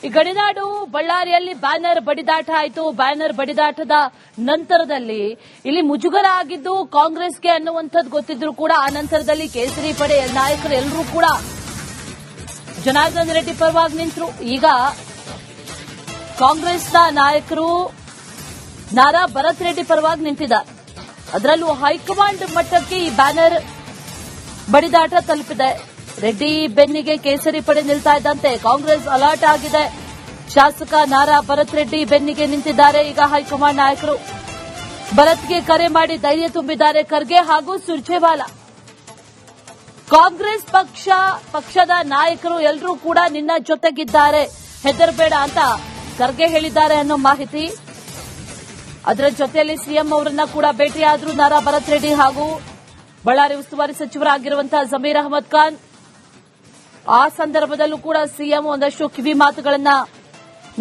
ಈ ಗಡಿನಾಡು ಬಳ್ಳಾರಿಯಲ್ಲಿ ಬ್ಯಾನರ್ ಬಡಿದಾಟ ಆಯಿತು. ಬ್ಯಾನರ್ ಬಡಿದಾಟದ ನಂತರದಲ್ಲಿ ಇಲ್ಲಿ ಮುಜುಗರ ಆಗಿದ್ದು ಕಾಂಗ್ರೆಸ್ಗೆ ಅನ್ನುವಂಥದ್ದು ಗೊತ್ತಿದ್ರು ಕೂಡ ಆ ನಂತರದಲ್ಲಿ ಕೇಸರಿ ಪಡೆ ನಾಯಕರು ಎಲ್ಲರೂ ಕೂಡ ಜನಾರ್ದನ್ ರೆಡ್ಡಿ ಪರವಾಗಿ ನಿಂತರು. ಈಗ ಕಾಂಗ್ರೆಸ್ನ ನಾಯಕರು ನಾರಾ ಭರತ್ ರೆಡ್ಡಿ ಪರವಾಗಿ ನಿಂತಿದ್ದಾರೆ. ಅದರಲ್ಲೂ ಹೈಕಮಾಂಡ್ ಮಟ್ಟಕ್ಕೆ ಈ ಬ್ಯಾನರ್ ಬಡಿದಾಟ ತಲುಪಿದೆ. ರೆಡ್ಡಿ ಬೆನ್ನಿಗೆ ಕೇಸರಿ ಪಡೆ ನಿಲ್ತಾ ಇದ್ದಂತೆ ಕಾಂಗ್ರೆಸ್ ಅಲರ್ಟ್ ಆಗಿದೆ. ಶಾಸಕ ನಾರಾ ಭರತ್ ರೆಡ್ಡಿ ಬೆನ್ನಿಗೆ ನಿಂತಿದ್ದಾರೆ. ಈಗ ಹೈಕಮಾಂಡ್ ನಾಯಕರು ಭರತ್ಗೆ ಕರೆ ಮಾಡಿ ಧೈರ್ಯ ತುಂಬಿದ್ದಾರೆ ಖರ್ಗೆ ಹಾಗೂ ಸುರ್ಜೇವಾಲಾ. ಕಾಂಗ್ರೆಸ್ ಪಕ್ಷದ ನಾಯಕರು ಎಲ್ಲರೂ ಕೂಡ ನಿನ್ನ ಜೊತೆಗಿದ್ದಾರೆ, ಹೆದರಬೇಡ ಅಂತ ಖರ್ಗೆ ಹೇಳಿದ್ದಾರೆ ಅನ್ನೋ ಮಾಹಿತಿ. ಅದರ ಜೊತೆಯಲ್ಲಿ ಸಿಎಂ ಅವರನ್ನ ಕೂಡ ಭೇಟಿಯಾದ್ರು ನಾರಾ ಭರತ್ ರೆಡ್ಡಿ ಹಾಗೂ ಬಳ್ಳಾರಿ ಉಸ್ತುವಾರಿ ಸಚಿವರಾಗಿರುವಂತಹ ಜಮೀರ್ ಅಹಮದ್ ಖಾನ್. ಆ ಸಂದರ್ಭದಲ್ಲೂ ಕೂಡ ಸಿಎಂ ಒಂದಷ್ಟು ಕಿವಿ ಮಾತುಗಳನ್ನ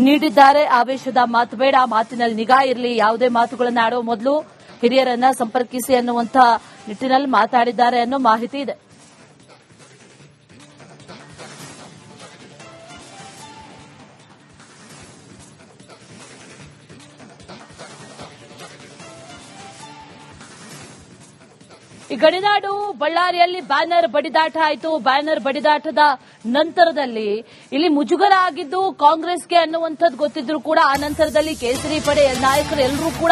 ನೀಡಿದ್ದಾರೆ. ಆವೇಶದ ಮಾತು ಬೇಡ, ಮಾತಿನಲ್ಲಿ ನಿಗಾ ಇರಲಿ, ಯಾವುದೇ ಮಾತುಗಳನ್ನ ಆಡೋ ಮೊದಲು ಹಿರಿಯರನ್ನ ಸಂಪರ್ಕಿಸಿ ಅನ್ನುವಂಥ ನಿಟ್ಟಿನಲ್ಲಿ ಮಾತಾಡಿದ್ದಾರೆ ಅನ್ನೋ ಮಾಹಿತಿ ಇದೆ. ಈ ಗಡಿನಾಡು ಬಳ್ಳಾರಿಯಲ್ಲಿ ಬ್ಯಾನರ್ ಬಡಿದಾಟ ಆಯಿತು. ಬ್ಯಾನರ್ ಬಡಿದಾಟದ ನಂತರದಲ್ಲಿ ಇಲ್ಲಿ ಮುಜುಗರ ಆಗಿದ್ದು ಕಾಂಗ್ರೆಸ್ಗೆ ಅನ್ನುವಂಥದ್ದು ಗೊತ್ತಿದ್ರು ಕೂಡ ಆ ನಂತರದಲ್ಲಿ ಕೇಸರಿ ಪಡೆ ನಾಯಕರು ಎಲ್ಲರೂ ಕೂಡ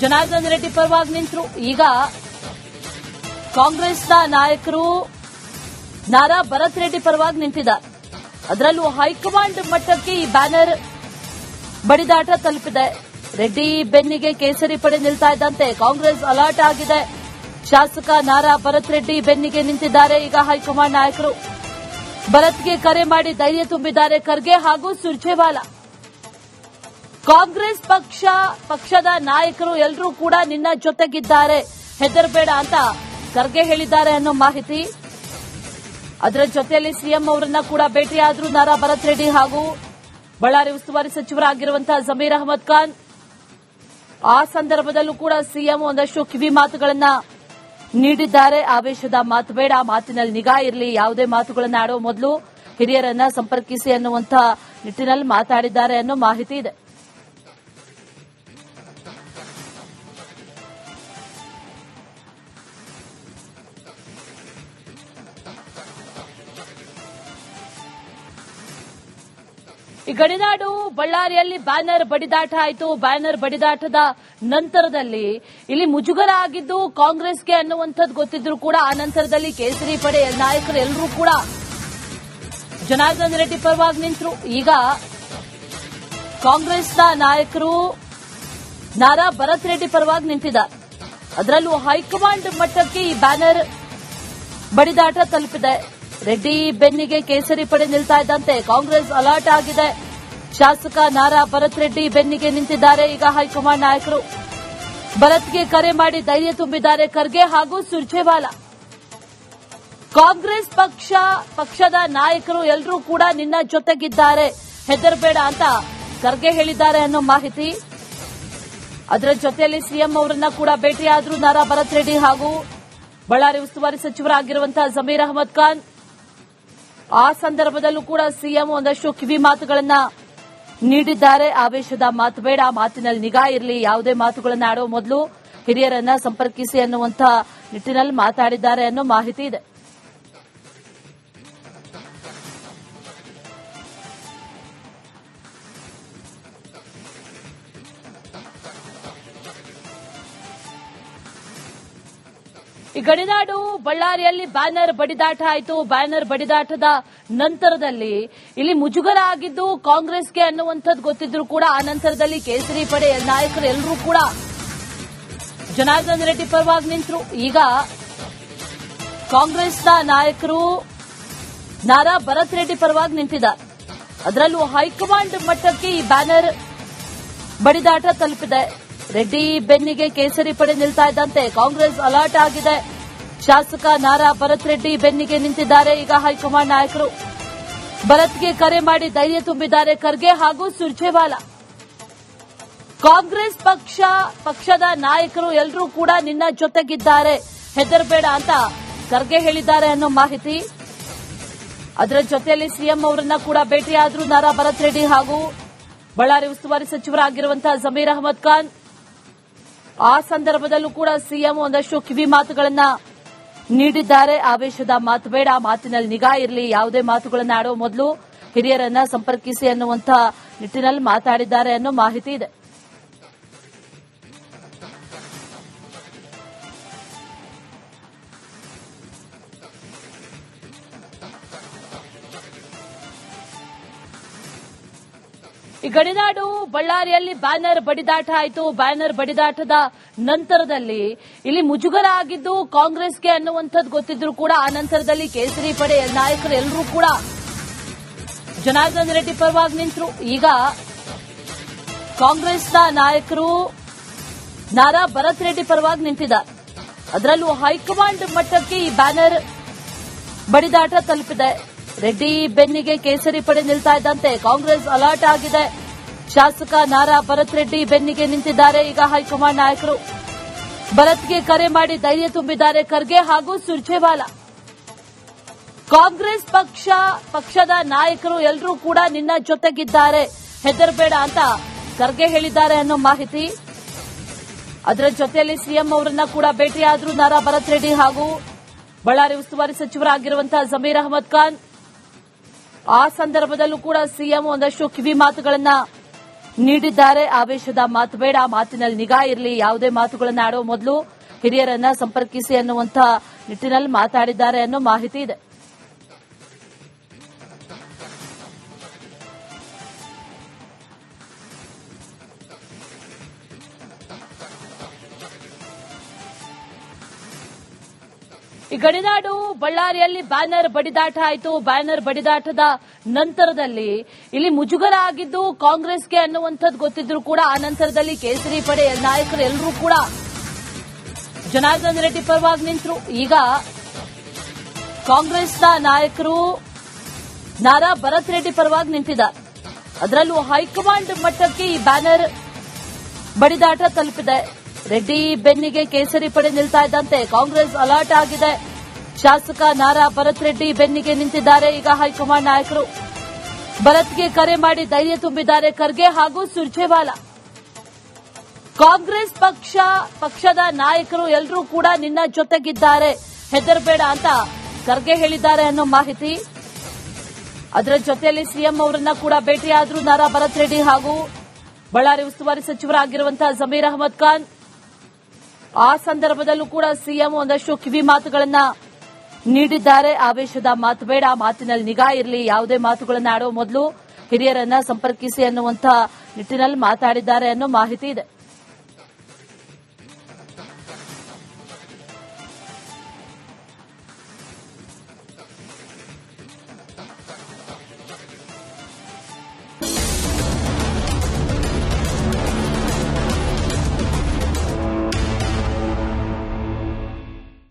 ಜನಾರ್ದನ್ ರೆಡ್ಡಿ ಪರವಾಗಿ ನಿಂತರು. ಈಗ ಕಾಂಗ್ರೆಸ್ನ ನಾಯಕರು ನಾರಾ ಭರತ್ ರೆಡ್ಡಿ ಪರವಾಗಿ ನಿಂತಿದ್ದಾರೆ. ಅದರಲ್ಲೂ ಹೈಕಮಾಂಡ್ ಮಟ್ಟಕ್ಕೆ ಈ ಬ್ಯಾನರ್ ಬಡಿದಾಟ ತಲುಪಿದೆ. ರೆಡ್ಡಿ ಬೆನ್ನಿಗೆ ಕೇಸರಿ ಪಡೆ ನಿಲ್ತಾ ಇದ್ದಂತೆ ಕಾಂಗ್ರೆಸ್ ಅಲರ್ಟ್ ಆಗಿದೆ. ಶಾಸಕ ನಾರಾ ಭರತ್ ರೆಡ್ಡಿ ಬೆನ್ನಿಗೆ ನಿಂತಿದ್ದಾರೆ. ಈಗ ಹೈಕಮಾಂಡ್ ನಾಯಕರು ಭರತ್ಗೆ ಕರೆ ಮಾಡಿ ಧೈರ್ಯ ತುಂಬಿದ್ದಾರೆ ಖರ್ಗೆ ಹಾಗೂ ಸುರ್ಜೇವಾಲಾ. ಕಾಂಗ್ರೆಸ್ ಪಕ್ಷದ ನಾಯಕರು ಎಲ್ಲರೂ ಕೂಡ ನಿನ್ನ ಜೊತೆಗಿದ್ದಾರೆ, ಹೆದರಬೇಡ ಅಂತ ಖರ್ಗೆ ಹೇಳಿದ್ದಾರೆ ಅನ್ನೋ ಮಾಹಿತಿ. ಅದರ ಜೊತೆಯಲ್ಲಿ ಸಿಎಂ ಅವರನ್ನ ಕೂಡ ಭೇಟಿಯಾದ್ರು ನಾರಾ ಭರತ್ ರೆಡ್ಡಿ ಹಾಗೂ ಬಳ್ಳಾರಿ ಉಸ್ತುವಾರಿ ಸಚಿವರಾಗಿರುವಂತಹ ಜಮೀರ್ ಅಹಮದ್ ಖಾನ್. ಆ ಸಂದರ್ಭದಲ್ಲೂ ಕೂಡ ಸಿಎಂ ಒಂದಷ್ಟು ಕಿವಿ ಮಾತುಗಳನ್ನ ನೀಡಿದ್ದಾರೆ. ಆವೇಶದ ಮಾತು ಬೇಡ, ಮಾತಿನಲ್ಲಿ ನಿಗಾ ಇರಲಿ, ಯಾವುದೇ ಮಾತುಗಳನ್ನ ಆಡೋ ಮೊದಲು ಹಿರಿಯರನ್ನ ಸಂಪರ್ಕಿಸಿ ಅನ್ನುವಂಥ ನಿಟ್ಟಿನಲ್ಲಿ ಮಾತಾಡಿದ್ದಾರೆ ಅನ್ನೋ ಮಾಹಿತಿ ಇದೆ. ಈ ಗಡಿನಾಡು ಬಳ್ಳಾರಿಯಲ್ಲಿ ಬ್ಯಾನರ್ ಬಡಿದಾಟ ಆಯಿತು. ಬ್ಯಾನರ್ ಬಡಿದಾಟದ ನಂತರದಲ್ಲಿ ಇಲ್ಲಿ ಮುಜುಗರ ಆಗಿದ್ದು ಕಾಂಗ್ರೆಸ್ಗೆ ಅನ್ನುವಂಥದ್ದು ಗೊತ್ತಿದ್ರು ಕೂಡ ಆ ನಂತರದಲ್ಲಿ ಕೇಸರಿ ಪಡೆ ನಾಯಕರು ಎಲ್ಲರೂ ಕೂಡ ಜನಾರ್ದನ್ ರೆಡ್ಡಿ ಪರವಾಗಿ ನಿಂತರು. ಈಗ ಕಾಂಗ್ರೆಸ್ನ ನಾಯಕರು ನಾರಾ ಭರತ್ ರೆಡ್ಡಿ ಪರವಾಗಿ ನಿಂತಿದ್ದಾರೆ. ಅದರಲ್ಲೂ ಹೈಕಮಾಂಡ್ ಮಟ್ಟಕ್ಕೆ ಈ ಬ್ಯಾನರ್ ಬಡಿದಾಟ ತಲುಪಿದೆ. ರೆಡ್ಡಿ ಬೆನ್ನಿಗೆ ಕೇಸರಿ ಪಡೆ ನಿಲ್ತಾ ಇದ್ದಂತೆ ಕಾಂಗ್ರೆಸ್ ಅಲರ್ಟ್ ಆಗಿದೆ. ಶಾಸಕ ನಾರಾ ಭರತ್ ರೆಡ್ಡಿ ಬೆನ್ನಿಗೆ ನಿಂತಿದ್ದಾರೆ. ಈಗ ಹೈಕಮಾಂಡ್ ನಾಯಕರು ಭರತ್ಗೆ ಕರೆ ಮಾಡಿ ಧೈರ್ಯ ತುಂಬಿದ್ದಾರೆ ಖರ್ಗೆ ಹಾಗೂ ಸುರ್ಜೇವಾಲಾ. ಕಾಂಗ್ರೆಸ್ ಪಕ್ಷದ ನಾಯಕರು ಎಲ್ಲರೂ ಕೂಡ ನಿನ್ನ ಜೊತೆಗಿದ್ದಾರೆ, ಹೆದರಬೇಡ ಅಂತ ಖರ್ಗೆ ಹೇಳಿದ್ದಾರೆ ಅನ್ನೋ ಮಾಹಿತಿ. ಅದರ ಜೊತೆಯಲ್ಲಿ ಸಿಎಂ ಅವರನ್ನ ಕೂಡ ಭೇಟಿಯಾದ್ರು ನಾರಾ ಭರತ್ ರೆಡ್ಡಿ ಹಾಗೂ ಬಳ್ಳಾರಿ ಉಸ್ತುವಾರಿ ಸಚಿವರಾಗಿರುವಂತಹ ಜಮೀರ್ ಅಹಮದ್ ಖಾನ್. ಆ ಸಂದರ್ಭದಲ್ಲೂ ಕೂಡ ಸಿಎಂ ಒಂದಷ್ಟು ಕಿವಿ ಮಾತುಗಳನ್ನ ನೀಡಿದ್ದಾರೆ. ಆವೇಶದ ಮಾತು ಬೇಡ, ಮಾತಿನಲ್ಲಿ ನಿಗಾ ಇರಲಿ, ಯಾವುದೇ ಮಾತುಗಳನ್ನ ಆಡೋ ಮೊದಲು ಹಿರಿಯರನ್ನ ಸಂಪರ್ಕಿಸಿ ಅನ್ನುವಂಥ ನಿಟ್ಟಿನಲ್ಲಿ ಮಾತಾಡಿದ್ದಾರೆ ಅನ್ನೋ ಮಾಹಿತಿ ಇದೆ. ಈ ಗಡಿನಾಡು ಬಳ್ಳಾರಿಯಲ್ಲಿ ಬ್ಯಾನರ್ ಬಡಿದಾಟ ಆಯಿತು. ಬ್ಯಾನರ್ ಬಡಿದಾಟದ ನಂತರದಲ್ಲಿ ಇಲ್ಲಿ ಮುಜುಗರ ಆಗಿದ್ದು ಕಾಂಗ್ರೆಸ್ಗೆ ಅನ್ನುವಂಥದ್ದು ಗೊತ್ತಿದ್ರು ಕೂಡ ಆ ನಂತರದಲ್ಲಿ ಕೇಸರಿ ಪಡೆ ನಾಯಕರು ಎಲ್ಲರೂ ಕೂಡ ಜನಾರ್ದನ್ ರೆಡ್ಡಿ ಪರವಾಗಿ ನಿಂತರು. ಈಗ ಕಾಂಗ್ರೆಸ್ನ ನಾಯಕರು ನಾರಾ ಭರತ್ ರೆಡ್ಡಿ ಪರವಾಗಿ ನಿಂತಿದ್ದಾರೆ. ಅದರಲ್ಲೂ ಹೈಕಮಾಂಡ್ ಮಟ್ಟಕ್ಕೆ ಈ ಬ್ಯಾನರ್ ಬಡಿದಾಟ ತಲುಪಿದೆ. ರೆಡ್ಡಿ ಬೆನ್ನಿಗೆ ಕೇಸರಿ ಪಡೆ ನಿಲ್ತಾ ಇದ್ದಂತೆ ಕಾಂಗ್ರೆಸ್ ಅಲರ್ಟ್ ಆಗಿದೆ. ಶಾಸಕ ನಾರಾ ಭರತ್ ರೆಡ್ಡಿ ಬೆನ್ನಿಗೆ ನಿಂತಿದ್ದಾರೆ. ಈಗ ಹೈಕಮಾಂಡ್ ನಾಯಕರು ಭರತ್ಗೆ ಕರೆ ಮಾಡಿ ಧೈರ್ಯ ತುಂಬಿದ್ದಾರೆ ಖರ್ಗೆ ಹಾಗೂ ಸುರ್ಜೇವಾಲಾ. ಕಾಂಗ್ರೆಸ್ ಪಕ್ಷದ ನಾಯಕರು ಎಲ್ಲರೂ ಕೂಡ ನಿನ್ನ ಜೊತೆಗಿದ್ದಾರೆ, ಹೆದರಬೇಡ ಅಂತ ಖರ್ಗೆ ಹೇಳಿದ್ದಾರೆ ಅನ್ನೋ ಮಾಹಿತಿ. ಅದರ ಜೊತೆಯಲ್ಲಿ ಸಿಎಂ ಅವರನ್ನ ಕೂಡ ಭೇಟಿಯಾದ್ರು ನಾರಾ ಭರತ್ ರೆಡ್ಡಿ ಹಾಗೂ ಬಳ್ಳಾರಿ ಉಸ್ತುವಾರಿ ಸಚಿವರಾಗಿರುವಂತಹ ಜಮೀರ್ ಅಹಮದ್ ಖಾನ್. ಆ ಸಂದರ್ಭದಲ್ಲೂ ಕೂಡ ಸಿಎಂ ಒಂದಷ್ಟು ಕಿವಿ ಮಾತುಗಳನ್ನ ನೀಡಿದ್ದಾರೆ. ಆವೇಶದ ಮಾತು ಬೇಡ, ಮಾತಿನಲ್ಲಿ ನಿಗಾ ಇರಲಿ, ಯಾವುದೇ ಮಾತುಗಳನ್ನ ಆಡುವ ಮೊದಲು ಹಿರಿಯರನ್ನ ಸಂಪರ್ಕಿಸಿ ಅನ್ನುವಂತ ನಿಟ್ಟಿನಲ್ಲಿ ಮಾತಾಡಿದ್ದಾರೆ ಅನ್ನೋ ಮಾಹಿತಿ ಇದೆ. ಈ ಗಡಿನಾಡು ಬಳ್ಳಾರಿಯಲ್ಲಿ ಬ್ಯಾನರ್ ಬಡಿದಾಟ ಆಯಿತು. ಬ್ಯಾನರ್ ಬಡಿದಾಟದ ನಂತರದಲ್ಲಿ ಇಲ್ಲಿ ಮುಜುಗರ ಆಗಿದ್ದು ಕಾಂಗ್ರೆಸ್ಗೆ ಅನ್ನುವಂಥದ್ದು ಗೊತ್ತಿದ್ರು ಕೂಡ ಆ ನಂತರದಲ್ಲಿ ಕೇಸರಿ ಪಡೆ ನಾಯಕರು ಎಲ್ಲರೂ ಕೂಡ ಜನಾರ್ದನ್ ರೆಡ್ಡಿ ಪರವಾಗಿ ನಿಂತರು. ಈಗ ಕಾಂಗ್ರೆಸ್ನ ನಾಯಕರು ನಾರಾ ಭರತ್ ರೆಡ್ಡಿ ಪರವಾಗಿ ನಿಂತಿದ್ದಾರೆ. ಅದರಲ್ಲೂ ಹೈಕಮಾಂಡ್ ಮಟ್ಟಕ್ಕೆ ಈ ಬ್ಯಾನರ್ ಬಡಿದಾಟ ತಲುಪಿದೆ. ರೆಡ್ಡಿ ಬೆನ್ನಿಗೆ ಕೇಸರಿ ಪಡೆ ನಿಲ್ತಾ ಇದ್ದಂತೆ ಕಾಂಗ್ರೆಸ್ ಅಲರ್ಟ್ ಆಗಿದೆ. ಶಾಸಕ ನಾರಾ ಭರತ್ ರೆಡ್ಡಿ ಬೆನ್ನಿಗೆ ನಿಂತಿದ್ದಾರೆ. ಈಗ ಹೈಕಮಾಂಡ್ ನಾಯಕರು ಭರತ್ಗೆ ಕರೆ ಮಾಡಿ ಧೈರ್ಯ ತುಂಬಿದ್ದಾರೆ ಖರ್ಗೆ ಹಾಗೂ ಸುರ್ಜೇವಾಲಾ. ಕಾಂಗ್ರೆಸ್ ಪಕ್ಷದ ನಾಯಕರು ಎಲ್ಲರೂ ಕೂಡ ನಿನ್ನ ಜೊತೆಗಿದ್ದಾರೆ, ಹೆದರಬೇಡ ಅಂತ ಖರ್ಗೆ ಹೇಳಿದ್ದಾರೆ ಅನ್ನೋ ಮಾಹಿತಿ. ಅದರ ಜೊತೆಯಲ್ಲಿ ಸಿಎಂ ಅವರನ್ನ ಕೂಡ ಭೇಟಿಯಾದ್ರು ನಾರಾ ಭರತ್ ರೆಡ್ಡಿ ಹಾಗೂ ಬಳ್ಳಾರಿ ಉಸ್ತುವಾರಿ ಸಚಿವರಾಗಿರುವಂತಹ ಜಮೀರ್ ಅಹಮದ್ ಖಾನ್. ಆ ಸಂದರ್ಭದಲ್ಲೂ ಕೂಡ ಸಿಎಂ ಒಂದಷ್ಟು ಕಿವಿ ಮಾತುಗಳನ್ನ ನೀಡಿದ್ದಾರೆ. ಆವೇಶದ ಮಾತು ಬೇಡ, ಮಾತಿನಲ್ಲಿ ನಿಗಾ ಇರಲಿ, ಯಾವುದೇ ಮಾತುಗಳನ್ನ ಆಡುವ ಮೊದಲು ಹಿರಿಯರನ್ನ ಸಂಪರ್ಕಿಸಿ ಅನ್ನುವಂತ ನಿಟ್ಟಿನಲ್ಲಿ ಮಾತಾಡಿದ್ದಾರೆ ಅನ್ನೋ ಮಾಹಿತಿ ಇದೆ. ಈ ಗಡಿನಾಡು ಬಳ್ಳಾರಿಯಲ್ಲಿ ಬ್ಯಾನರ್ ಬಡಿದಾಟ ಆಯಿತು. ಬ್ಯಾನರ್ ಬಡಿದಾಟದ ನಂತರದಲ್ಲಿ ಇಲ್ಲಿ ಮುಜುಗರ ಆಗಿದ್ದು ಕಾಂಗ್ರೆಸ್ಗೆ ಅನ್ನುವಂಥದ್ದು ಗೊತ್ತಿದ್ರು ಕೂಡ ಆ ನಂತರದಲ್ಲಿ ಕೇಸರಿ ಪಡೆ ನಾಯಕರು ಎಲ್ಲರೂ ಕೂಡ ಜನಾರ್ದನ್ ರೆಡ್ಡಿ ಪರವಾಗಿ ನಿಂತರು. ಈಗ ಕಾಂಗ್ರೆಸ್ನ ನಾಯಕರು ನಾರಾ ಭರತ್ ರೆಡ್ಡಿ ಪರವಾಗಿ ನಿಂತಿದ್ದಾರೆ. ಅದರಲ್ಲೂ ಹೈಕಮಾಂಡ್ ಮಟ್ಟಕ್ಕೆ ಈ ಬ್ಯಾನರ್ ಬಡಿದಾಟ ತಲುಪಿದೆ. ರೆಡ್ಡಿ ಬೆನ್ನಿಗೆ ಕೇಸರಿ ಪಡೆ ನಿಲ್ತಾ ಇದ್ದಂತೆ ಕಾಂಗ್ರೆಸ್ ಅಲರ್ಟ್ ಆಗಿದೆ. ಶಾಸಕ ನಾರಾ ಭರತ್ ರೆಡ್ಡಿ ಬೆನ್ನಿಗೆ ನಿಂತಿದ್ದಾರೆ. ಈಗ ಹೈಕಮಾಂಡ್ ನಾಯಕರು ಭರತ್ಗೆ ಕರೆ ಮಾಡಿ ಧೈರ್ಯ ತುಂಬಿದ್ದಾರೆ ಖರ್ಗೆ ಹಾಗೂ ಸುರ್ಜೇವಾಲಾ. ಕಾಂಗ್ರೆಸ್ ಪಕ್ಷದ ನಾಯಕರು ಎಲ್ಲರೂ ಕೂಡ ನಿನ್ನ ಜೊತೆಗಿದ್ದಾರೆ, ಹೆದರಬೇಡ ಅಂತ ಖರ್ಗೆ ಹೇಳಿದ್ದಾರೆ ಅನ್ನೋ ಮಾಹಿತಿ. ಅದರ ಜೊತೆಯಲ್ಲಿ ಸಿಎಂ ಅವರನ್ನ ಕೂಡ ಭೇಟಿಯಾದ್ರು ನಾರಾ ಭರತ್ ರೆಡ್ಡಿ ಹಾಗೂ ಬಳ್ಳಾರಿ ಉಸ್ತುವಾರಿ ಸಚಿವರಾಗಿರುವಂತಹ ಜಮೀರ್ ಅಹಮದ್ ಖಾನ್. ಆ ಸಂದರ್ಭದಲ್ಲೂ ಕೂಡ ಸಿಎಂ ಒಂದಷ್ಟು ಕಿವಿ ಮಾತುಗಳನ್ನ ನೀಡಿದ್ದಾರೆ. ಆವೇಶದ ಮಾತು ಬೇಡ, ಮಾತಿನಲ್ಲಿ ನಿಗಾ ಇರಲಿ, ಯಾವುದೇ ಮಾತುಗಳನ್ನ ಆಡುವ ಮೊದಲು ಹಿರಿಯರನ್ನ ಸಂಪರ್ಕಿಸಿ ಅನ್ನುವಂತ ನಿಟ್ಟಿನಲ್ಲಿ ಮಾತಾಡಿದ್ದಾರೆ ಅನ್ನೋ ಮಾಹಿತಿ ಇದೆ.